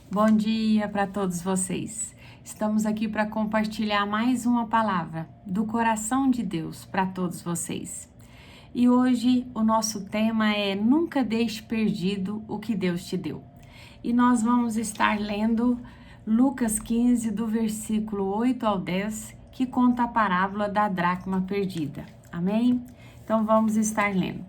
Bom dia para todos vocês. Estamos aqui para compartilhar mais uma palavra do coração de Deus para todos vocês. E hoje o nosso tema é Nunca deixe perdido o que Deus te deu. E nós vamos estar lendo Lucas 15, do versículo 8 ao 10, que conta a parábola da dracma perdida. Amém? Então vamos estar lendo.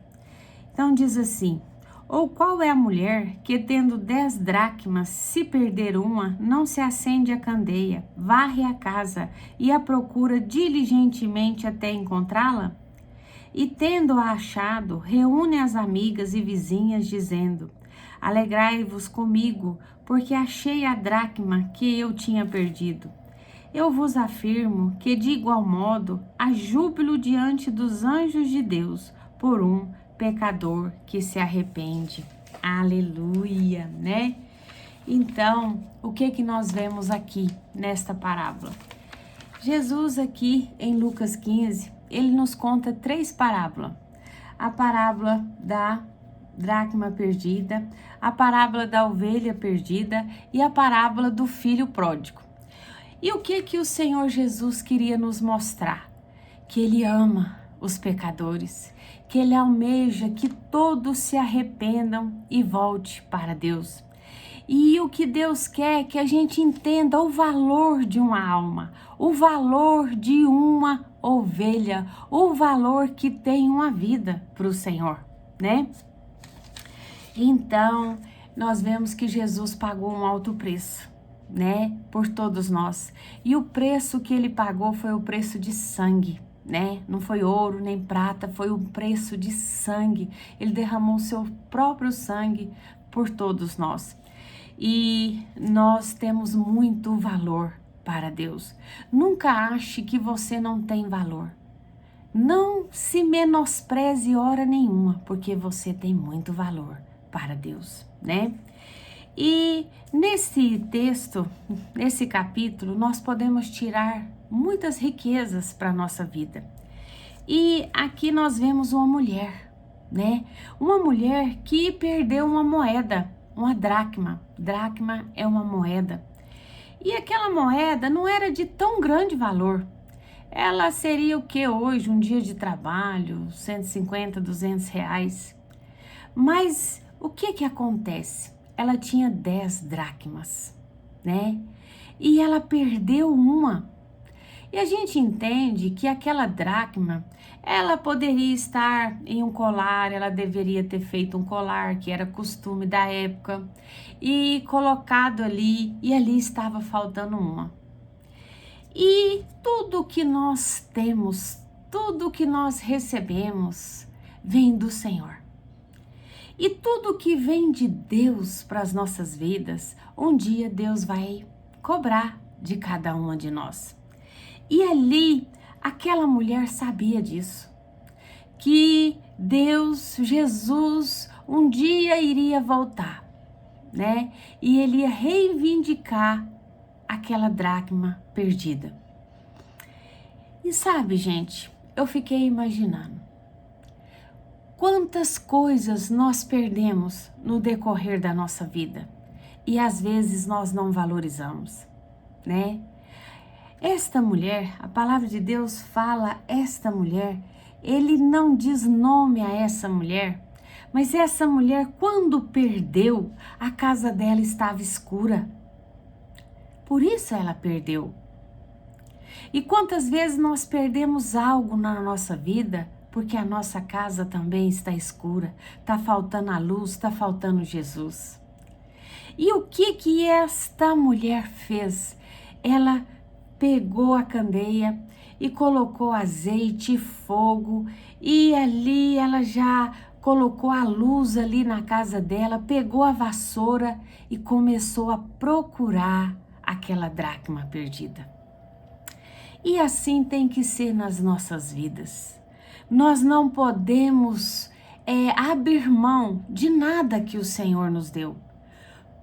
Então diz assim: ou qual é a mulher que, tendo 10 dracmas, se perder uma, não se acende a candeia, varre a casa e a procura diligentemente até encontrá-la? E tendo-a achado, reúne as amigas e vizinhas, dizendo: alegrai-vos comigo, porque achei a dracma que eu tinha perdido. Eu vos afirmo que, de igual modo, há júbilo diante dos anjos de Deus por um pecador que se arrepende. Aleluia, né? Então, o que nós vemos aqui nesta parábola? Jesus aqui em Lucas 15, ele nos conta 3 parábolas. A parábola da dracma perdida, a parábola da ovelha perdida e a parábola do filho pródigo. E o que o Senhor Jesus queria nos mostrar? Que Ele ama os pecadores, que Ele almeja que todos se arrependam e volte para Deus. E o que Deus quer é que a gente entenda o valor de uma alma, o valor de uma ovelha, o valor que tem uma vida para o Senhor, né? Então, nós vemos que Jesus pagou um alto preço, né, por todos nós. E o preço que Ele pagou foi o preço de sangue, né? Não foi ouro nem prata, foi um preço de sangue. Ele derramou seu próprio sangue por todos nós. E nós temos muito valor para Deus. Nunca ache que você não tem valor. Não se menospreze hora nenhuma, porque você tem muito valor para Deus, né? E nesse texto, nesse capítulo, nós podemos tirar muitas riquezas para a nossa vida. E aqui nós vemos uma mulher, né? Uma mulher que perdeu uma moeda, uma dracma. Dracma é uma moeda. E aquela moeda não era de tão grande valor. Ela seria o que hoje, um dia de trabalho, 150, 200 reais. Mas o que acontece? Ela tinha 10 dracmas, né? E ela perdeu uma. E a gente entende que aquela dracma, ela poderia estar em um colar, ela deveria ter feito um colar, que era costume da época, e colocado ali, e ali estava faltando uma. E tudo que nós temos, tudo que nós recebemos, vem do Senhor. E tudo que vem de Deus para as nossas vidas, um dia Deus vai cobrar de cada uma de nós. E ali, aquela mulher sabia disso, que Deus, Jesus, um dia iria voltar, né? E Ele ia reivindicar aquela dracma perdida. E sabe, gente, eu fiquei imaginando, quantas coisas nós perdemos no decorrer da nossa vida e às vezes nós não valorizamos, né? Esta mulher, a palavra de Deus fala esta mulher, Ele não diz nome a essa mulher, mas essa mulher, quando perdeu, a casa dela estava escura. Por isso ela perdeu. E quantas vezes nós perdemos algo na nossa vida porque a nossa casa também está escura, está faltando a luz, está faltando Jesus. E o que esta mulher fez? Ela pegou a candeia e colocou azeite e fogo, e ali ela já colocou a luz ali na casa dela, pegou a vassoura e começou a procurar aquela dracma perdida. E assim tem que ser nas nossas vidas. Nós não podemos abrir mão de nada que o Senhor nos deu.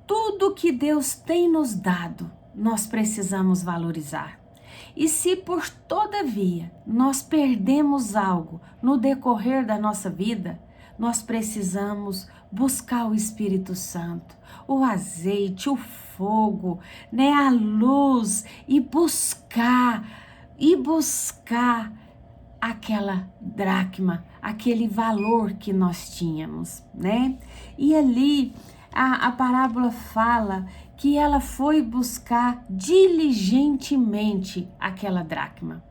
Tudo que Deus tem nos dado, nós precisamos valorizar. E se por todavia nós perdemos algo no decorrer da nossa vida, nós precisamos buscar o Espírito Santo, o azeite, o fogo, né, a luz e buscar aquela dracma, aquele valor que nós tínhamos, né? E ali a parábola fala que ela foi buscar diligentemente aquela dracma.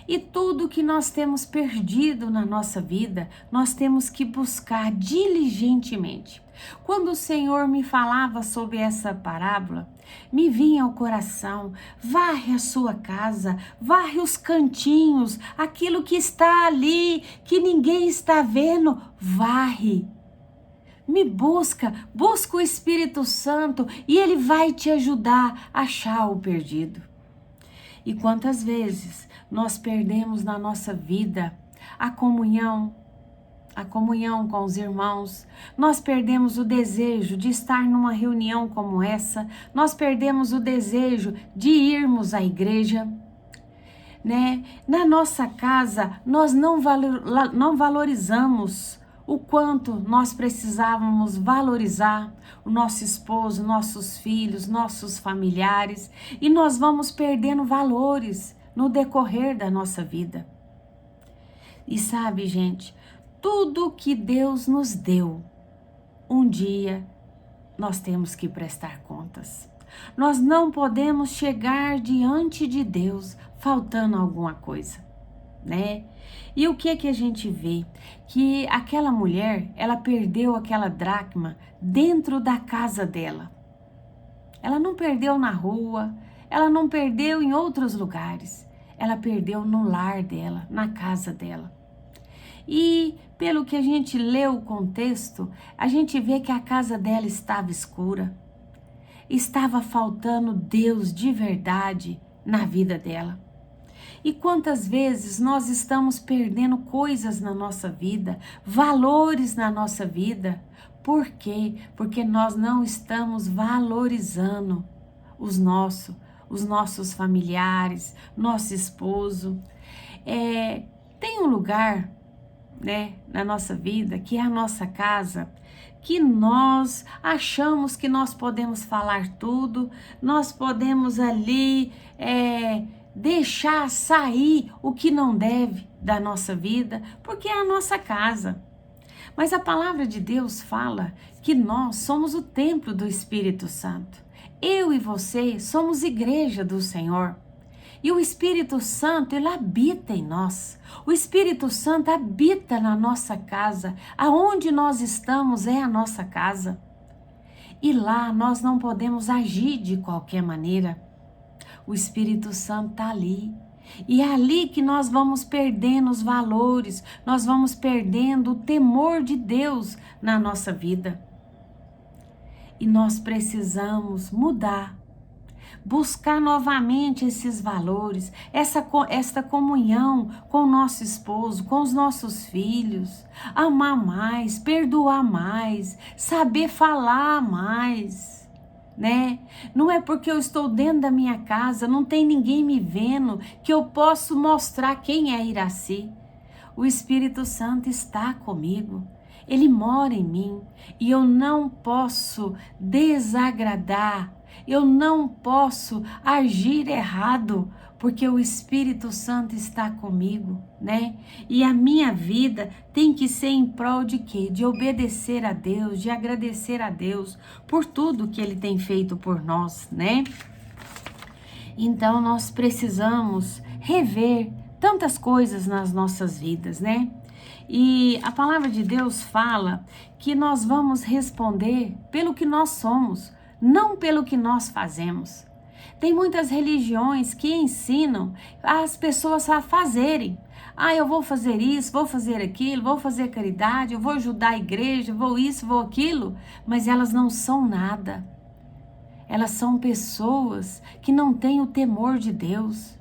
E tudo que nós temos perdido na nossa vida, nós temos que buscar diligentemente. Quando o Senhor me falava sobre essa parábola, me vinha ao coração: varre a sua casa, varre os cantinhos, aquilo que está ali, que ninguém está vendo, varre. Me busca o Espírito Santo e Ele vai te ajudar a achar o perdido. E quantas vezes nós perdemos na nossa vida a comunhão com os irmãos, nós perdemos o desejo de estar numa reunião como essa, nós perdemos o desejo de irmos à igreja, né? Na nossa casa, nós não valorizamos o quanto nós precisávamos valorizar o nosso esposo, nossos filhos, nossos familiares, e nós vamos perdendo valores no decorrer da nossa vida. E sabe, gente, tudo que Deus nos deu, um dia nós temos que prestar contas. Nós não podemos chegar diante de Deus faltando alguma coisa, né? E o que a gente vê? Que aquela mulher, ela perdeu aquela dracma dentro da casa dela. Ela não perdeu na rua, ela não perdeu em outros lugares. Ela perdeu no lar dela, na casa dela. E pelo que a gente lê o contexto, a gente vê que a casa dela estava escura. Estava faltando Deus de verdade na vida dela. E quantas vezes nós estamos perdendo coisas na nossa vida, valores na nossa vida. Por quê? Porque nós não estamos valorizando os nossos familiares, nosso esposo. Tem um lugar, né, na nossa vida, que é a nossa casa, que nós achamos que nós podemos falar tudo, nós podemos ali deixar sair o que não deve da nossa vida, porque é a nossa casa. Mas a palavra de Deus fala que nós somos o templo do Espírito Santo. Eu e você somos igreja do Senhor. E o Espírito Santo, ele habita em nós. O Espírito Santo habita na nossa casa. Aonde nós estamos é a nossa casa. E lá nós não podemos agir de qualquer maneira. O Espírito Santo está ali. E é ali que nós vamos perdendo os valores, nós vamos perdendo o temor de Deus na nossa vida. E nós precisamos mudar, buscar novamente esses valores, esta comunhão com o nosso esposo, com os nossos filhos, amar mais, perdoar mais, saber falar mais. Né? Não é porque eu estou dentro da minha casa, não tem ninguém me vendo, que eu posso mostrar quem é Iraci. O Espírito Santo está comigo, ele mora em mim e eu não posso desagradar, eu não posso agir errado, porque o Espírito Santo está comigo, né? E a minha vida tem que ser em prol de quê? De obedecer a Deus, de agradecer a Deus por tudo que Ele tem feito por nós, né? Então, nós precisamos rever tantas coisas nas nossas vidas, né? E a palavra de Deus fala que nós vamos responder pelo que nós somos, não pelo que nós fazemos. Tem muitas religiões que ensinam as pessoas a fazerem. Eu vou fazer isso, vou fazer aquilo, vou fazer caridade, eu vou ajudar a igreja, vou isso, vou aquilo. Mas elas não são nada. Elas são pessoas que não têm o temor de Deus.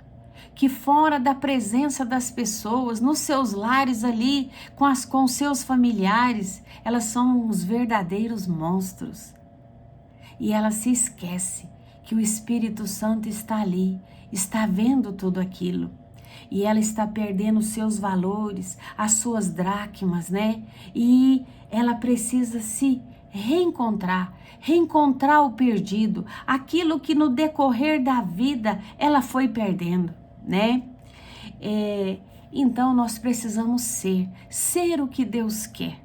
Que fora da presença das pessoas, nos seus lares ali, com seus familiares, elas são os verdadeiros monstros. E ela se esquece que o Espírito Santo está ali, está vendo tudo aquilo. E ela está perdendo os seus valores, as suas dracmas, né? E ela precisa se reencontrar o perdido, aquilo que no decorrer da vida ela foi perdendo, né? Então nós precisamos ser o que Deus quer,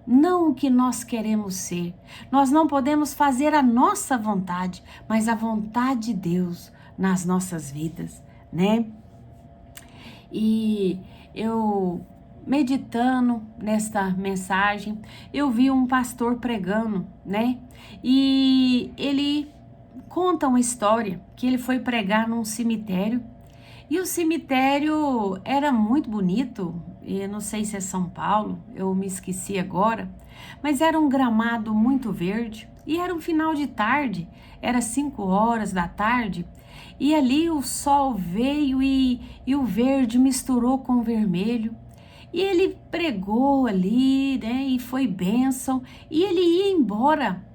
não o que nós queremos ser. Nós não podemos fazer a nossa vontade, mas a vontade de Deus nas nossas vidas, né? E eu, meditando nesta mensagem, eu vi um pastor pregando, né? E ele conta uma história que ele foi pregar num cemitério. E o cemitério era muito bonito, eu não sei se é São Paulo, eu me esqueci agora, mas era um gramado muito verde e era um final de tarde, era 5 horas da tarde, e ali o sol veio e o verde misturou com o vermelho. E ele pregou ali, né, e foi bênção, e ele ia embora.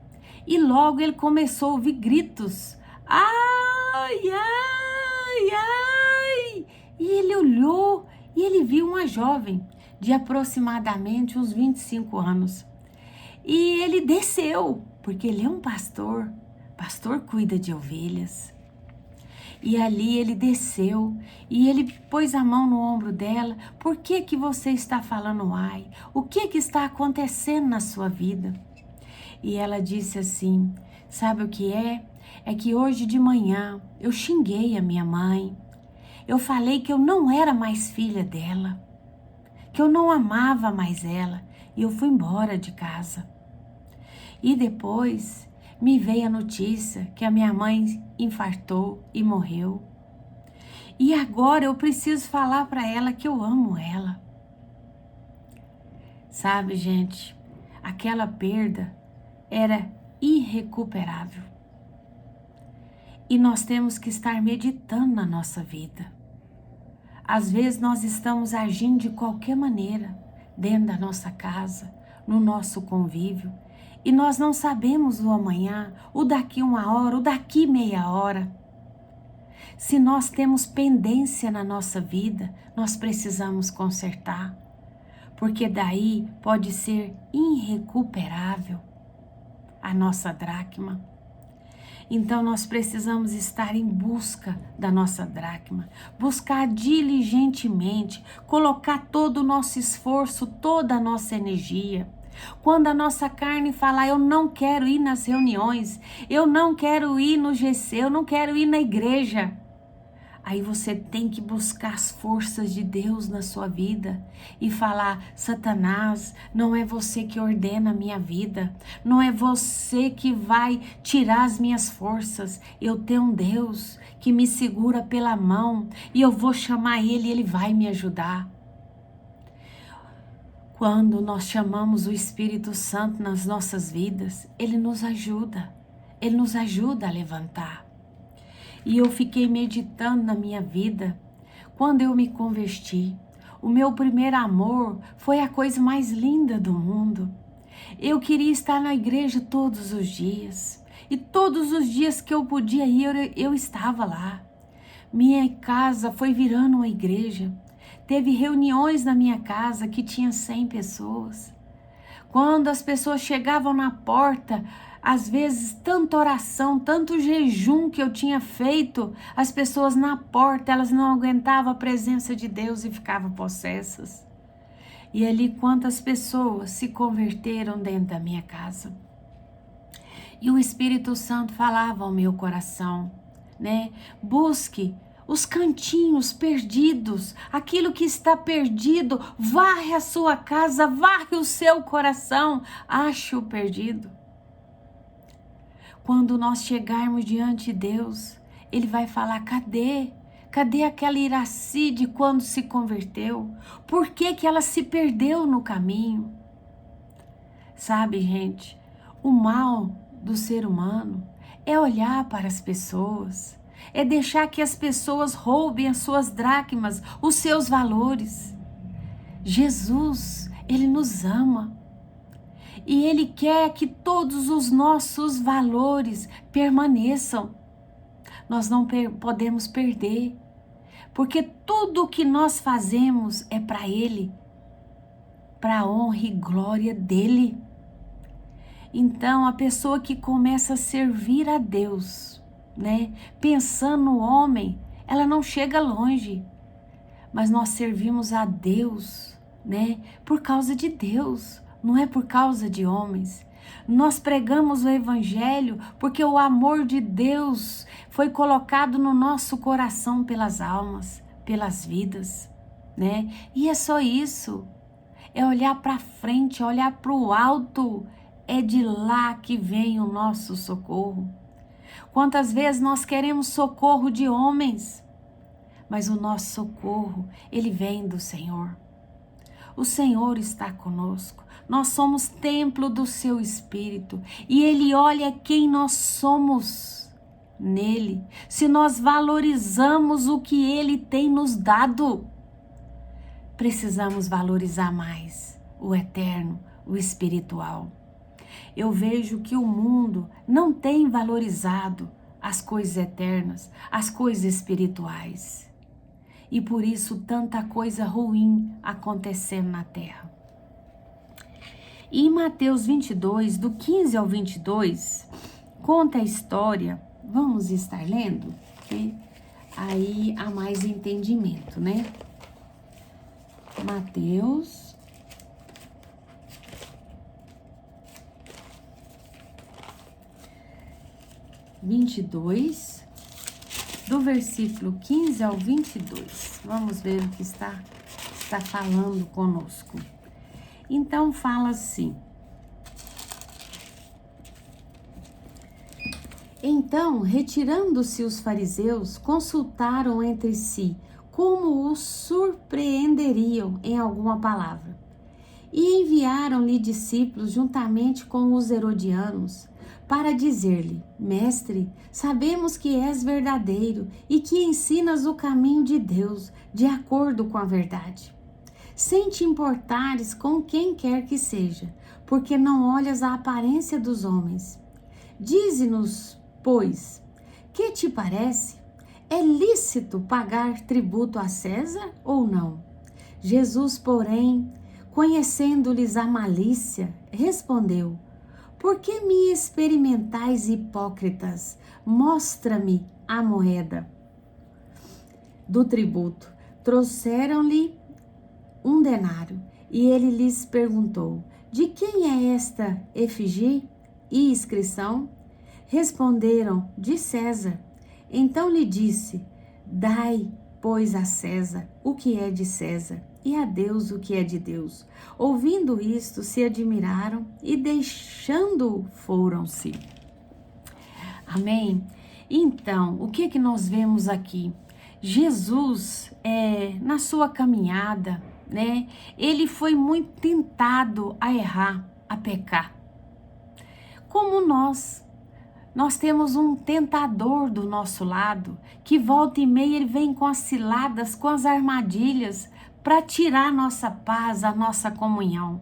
E logo ele começou a ouvir gritos. Ai, ai, ai! E ele olhou e ele viu uma jovem de aproximadamente uns 25 anos. E ele desceu, porque ele é um pastor. Pastor cuida de ovelhas. E ali ele desceu e ele pôs a mão no ombro dela. Por que que você está falando ai? O que que está acontecendo na sua vida? E ela disse assim, sabe o que é? É que hoje de manhã eu xinguei a minha mãe. Eu falei que eu não era mais filha dela, que eu não amava mais ela e eu fui embora de casa. E depois me veio a notícia que a minha mãe infartou e morreu. E agora eu preciso falar para ela que eu amo ela. Sabe, gente, aquela perda era irrecuperável. E nós temos que estar meditando na nossa vida. Às vezes nós estamos agindo de qualquer maneira, dentro da nossa casa, no nosso convívio, e nós não sabemos o amanhã, o daqui 1 hora, o daqui meia hora. Se nós temos pendência na nossa vida, nós precisamos consertar, porque daí pode ser irrecuperável a nossa dracma. Então nós precisamos estar em busca da nossa dracma, buscar diligentemente, colocar todo o nosso esforço, toda a nossa energia. Quando a nossa carne falar, eu não quero ir nas reuniões, eu não quero ir no GC, eu não quero ir na igreja. Aí você tem que buscar as forças de Deus na sua vida e falar, Satanás, não é você que ordena a minha vida, não é você que vai tirar as minhas forças. Eu tenho um Deus que me segura pela mão e eu vou chamar Ele e Ele vai me ajudar. Quando nós chamamos o Espírito Santo nas nossas vidas, Ele nos ajuda a levantar. E eu fiquei meditando na minha vida, quando eu me converti, o meu primeiro amor foi a coisa mais linda do mundo. Eu queria estar na igreja todos os dias, e todos os dias que eu podia ir, eu estava lá. Minha casa foi virando uma igreja. Teve reuniões na minha casa que tinha 100 pessoas. Quando as pessoas chegavam na porta, às vezes tanta oração, tanto jejum que eu tinha feito, as pessoas na porta, elas não aguentavam a presença de Deus e ficavam possessas. E ali quantas pessoas se converteram dentro da minha casa. E o Espírito Santo falava ao meu coração, né? Busque os cantinhos perdidos, aquilo que está perdido, varre a sua casa, varre o seu coração, ache o perdido. Quando nós chegarmos diante de Deus, Ele vai falar, cadê? Cadê aquela Iraci de quando se converteu? Por que que ela se perdeu no caminho? Sabe, gente, o mal do ser humano é olhar para as pessoas, é deixar que as pessoas roubem as suas dracmas, os seus valores. Jesus, Ele nos ama. E Ele quer que todos os nossos valores permaneçam. Nós não podemos perder, porque tudo o que nós fazemos é para Ele, para a honra e glória dEle. Então, a pessoa que começa a servir a Deus, né, pensando no homem, ela não chega longe, mas nós servimos a Deus, né, por causa de Deus, não é por causa de homens. Nós pregamos o Evangelho porque o amor de Deus foi colocado no nosso coração pelas almas, pelas vidas, né? E é só isso, é olhar para frente, olhar para o alto, é de lá que vem o nosso socorro. Quantas vezes nós queremos socorro de homens, mas o nosso socorro, ele vem do Senhor. O Senhor está conosco, nós somos templo do seu Espírito e Ele olha quem nós somos nele, se nós valorizamos o que Ele tem nos dado. Precisamos valorizar mais o eterno, o espiritual. Eu vejo que o mundo não tem valorizado as coisas eternas, as coisas espirituais. E por isso tanta coisa ruim acontecendo na terra. E em Mateus 22, do 15 ao 22, conta a história, vamos estar lendo, porque aí há mais entendimento, né? Mateus 22, do versículo 15 ao 22. Vamos ver o que está falando conosco. Então fala assim: então, retirando-se os fariseus, consultaram entre si como os surpreenderiam em alguma palavra. E enviaram-lhe discípulos juntamente com os herodianos, para dizer-lhe: Mestre, sabemos que és verdadeiro e que ensinas o caminho de Deus de acordo com a verdade, sem te importares com quem quer que seja, porque não olhas a aparência dos homens. Dize-nos, pois, que te parece? É lícito pagar tributo a César ou não? Jesus, porém, conhecendo-lhes a malícia, respondeu: Por que me experimentais, hipócritas? Mostra-me a moeda do tributo. Trouxeram-lhe um denário, e ele lhes perguntou: De quem é esta efígie e inscrição? Responderam: De César. Então lhe disse: Dai, pois, a César o que é de César, e a Deus o que é de Deus. Ouvindo isto, se admiraram e, deixando-o, foram-se. Amém? Então, o que nós vemos aqui? Jesus, na sua caminhada, né, ele foi muito tentado a errar, a pecar. Como nós temos um tentador do nosso lado, que volta e meia ele vem com as ciladas, com as armadilhas, para tirar a nossa paz, a nossa comunhão.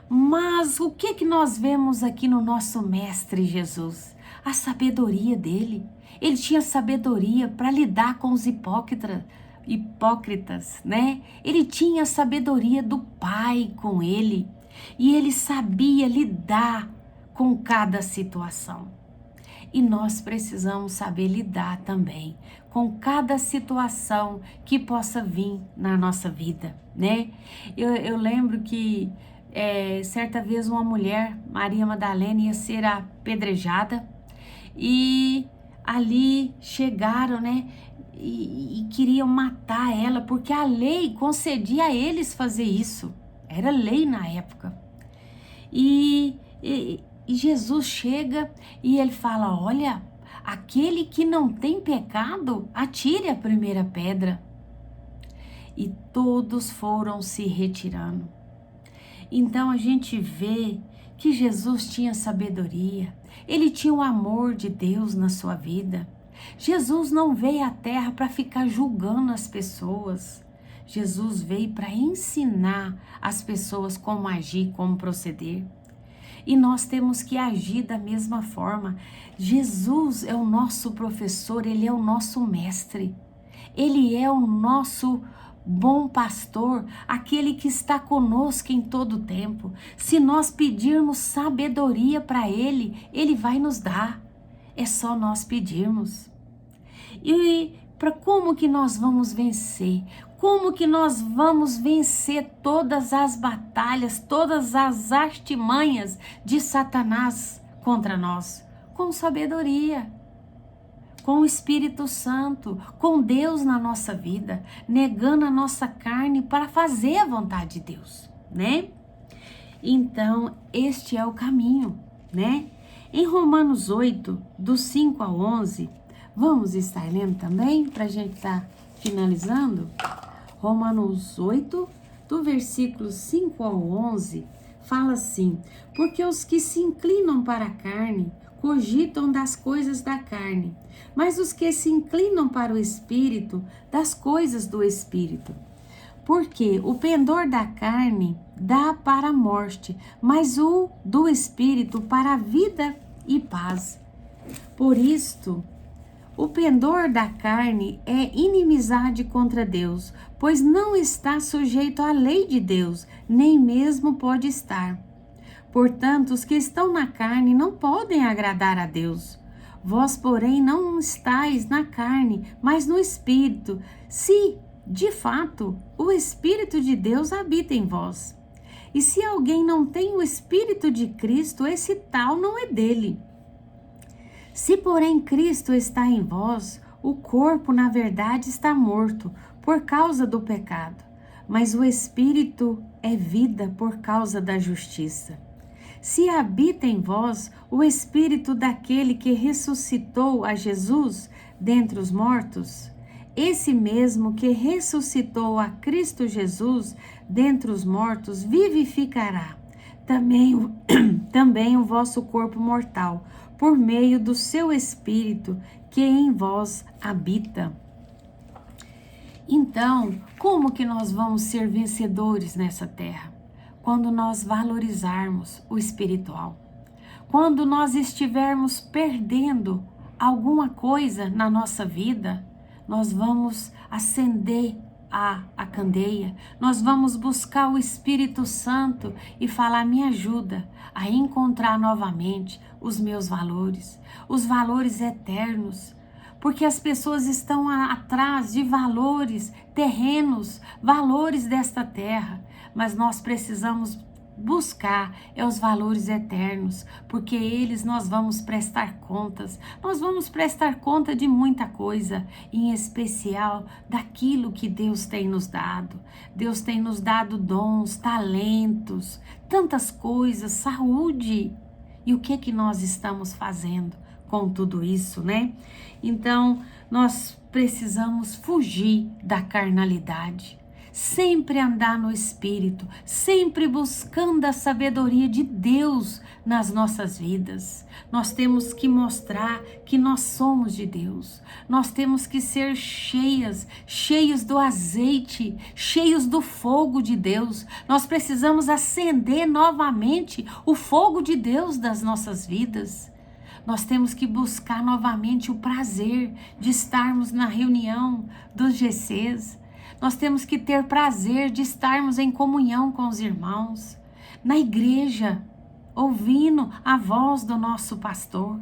Mas o que nós vemos aqui no nosso Mestre Jesus? A sabedoria dele. Ele tinha sabedoria para lidar com os hipócritas, né? Ele tinha a sabedoria do Pai com ele. E ele sabia lidar com cada situação. E nós precisamos saber lidar também com cada situação que possa vir na nossa vida, né? Eu lembro que certa vez uma mulher, Maria Madalena, ia ser apedrejada e ali chegaram, né? E queriam matar ela, porque a lei concedia a eles fazer isso. Era lei na época. E Jesus chega e ele fala: olha, aquele que não tem pecado, atire a primeira pedra. E todos foram se retirando. Então a gente vê que Jesus tinha sabedoria, ele tinha o amor de Deus na sua vida. Jesus não veio à terra para ficar julgando as pessoas. Jesus veio para ensinar as pessoas como agir, como proceder. E nós temos que agir da mesma forma. Jesus é o nosso professor, ele é o nosso mestre. Ele é o nosso bom pastor, aquele que está conosco em todo tempo. Se nós pedirmos sabedoria para Ele, Ele vai nos dar. É só nós pedirmos. E para como que nós vamos vencer? Como que nós vamos vencer todas as batalhas, todas as artimanhas de Satanás contra nós? Com sabedoria, com o Espírito Santo, com Deus na nossa vida, negando a nossa carne para fazer a vontade de Deus, né? Então, este é o caminho, né? Em Romanos 8, do 5 ao 11, vamos estar lendo também, para a gente estar finalizando? Romanos 8, do versículo 5 ao 11, fala assim: porque os que se inclinam para a carne, cogitam das coisas da carne, mas os que se inclinam para o Espírito, das coisas do Espírito. Porque o pendor da carne dá para a morte, mas o do Espírito para a vida e paz. Por isto, o pendor da carne é inimizade contra Deus, pois não está sujeito à lei de Deus, nem mesmo pode estar. Portanto, os que estão na carne não podem agradar a Deus. Vós, porém, não estáis na carne, mas no Espírito, se, de fato, o Espírito de Deus habita em vós. E se alguém não tem o Espírito de Cristo, esse tal não é dele. Se, porém, Cristo está em vós, o corpo, na verdade, está morto por causa do pecado, mas o Espírito é vida por causa da justiça. Se habita em vós o Espírito daquele que ressuscitou a Jesus dentre os mortos, esse mesmo que ressuscitou a Cristo Jesus dentre os mortos vivificará também o vosso corpo mortal, por meio do seu Espírito que em vós habita. Então, como que nós vamos ser vencedores nessa terra? Quando nós valorizarmos o espiritual. Quando nós estivermos perdendo alguma coisa na nossa vida, nós vamos acender a candeia, nós vamos buscar o Espírito Santo e falar: me ajuda a encontrar novamente os meus valores, os valores eternos, porque as pessoas estão atrás de valores terrenos, valores desta terra, mas nós precisamos buscar os valores eternos, porque eles nós vamos prestar contas, nós vamos prestar conta de muita coisa, em especial daquilo que Deus tem nos dado. Deus tem nos dado dons, talentos, tantas coisas, saúde. E o que nós estamos fazendo com tudo isso, né? Então, nós precisamos fugir da carnalidade, sempre andar no Espírito, sempre buscando a sabedoria de Deus nas nossas vidas. Nós temos que mostrar que nós somos de Deus. Nós temos que ser cheios do azeite, cheios do fogo de Deus. Nós precisamos acender novamente o fogo de Deus das nossas vidas. Nós temos que buscar novamente o prazer de estarmos na reunião dos GCs. Nós temos que ter prazer de estarmos em comunhão com os irmãos, na igreja, ouvindo a voz do nosso pastor.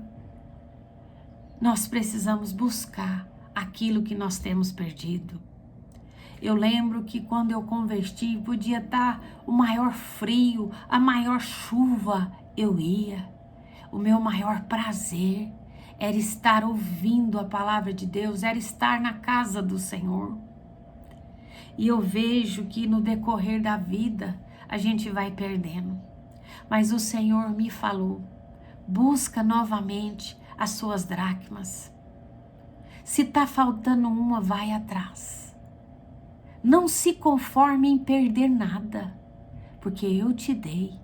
Nós precisamos buscar aquilo que nós temos perdido. Eu lembro que quando eu converti, podia estar o maior frio, a maior chuva, eu ia. O meu maior prazer era estar ouvindo a palavra de Deus, era estar na casa do Senhor. E eu vejo que no decorrer da vida a gente vai perdendo. Mas o Senhor me falou: busca novamente as suas dracmas. Se está faltando uma, vai atrás. Não se conforme em perder nada, porque eu te dei.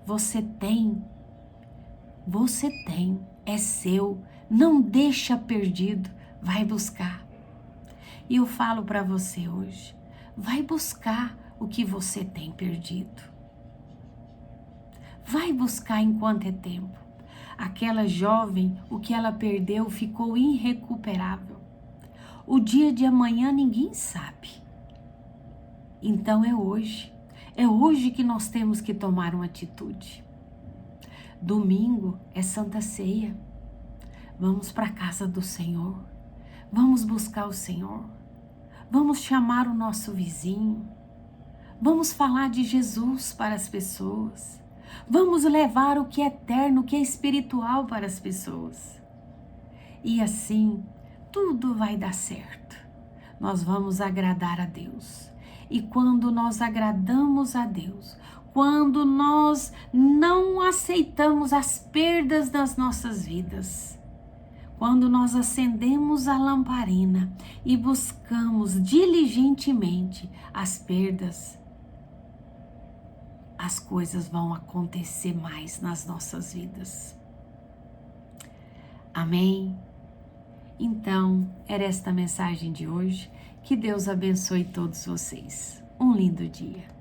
Você tem, é seu. Não deixa perdido, vai buscar. E eu falo para você hoje, vai buscar o que você tem perdido. Vai buscar enquanto é tempo. Aquela jovem, o que ela perdeu ficou irrecuperável. O dia de amanhã ninguém sabe. Então é hoje. É hoje que nós temos que tomar uma atitude. Domingo é Santa Ceia. Vamos para a casa do Senhor. Vamos buscar o Senhor. Vamos chamar o nosso vizinho. Vamos falar de Jesus para as pessoas. Vamos levar o que é eterno, o que é espiritual para as pessoas. E assim, tudo vai dar certo. Nós vamos agradar a Deus. E quando nós agradamos a Deus, quando nós não aceitamos as perdas das nossas vidas, quando nós acendemos a lamparina e buscamos diligentemente as perdas, as coisas vão acontecer mais nas nossas vidas. Amém? Então, era esta a mensagem de hoje. Que Deus abençoe todos vocês. Um lindo dia.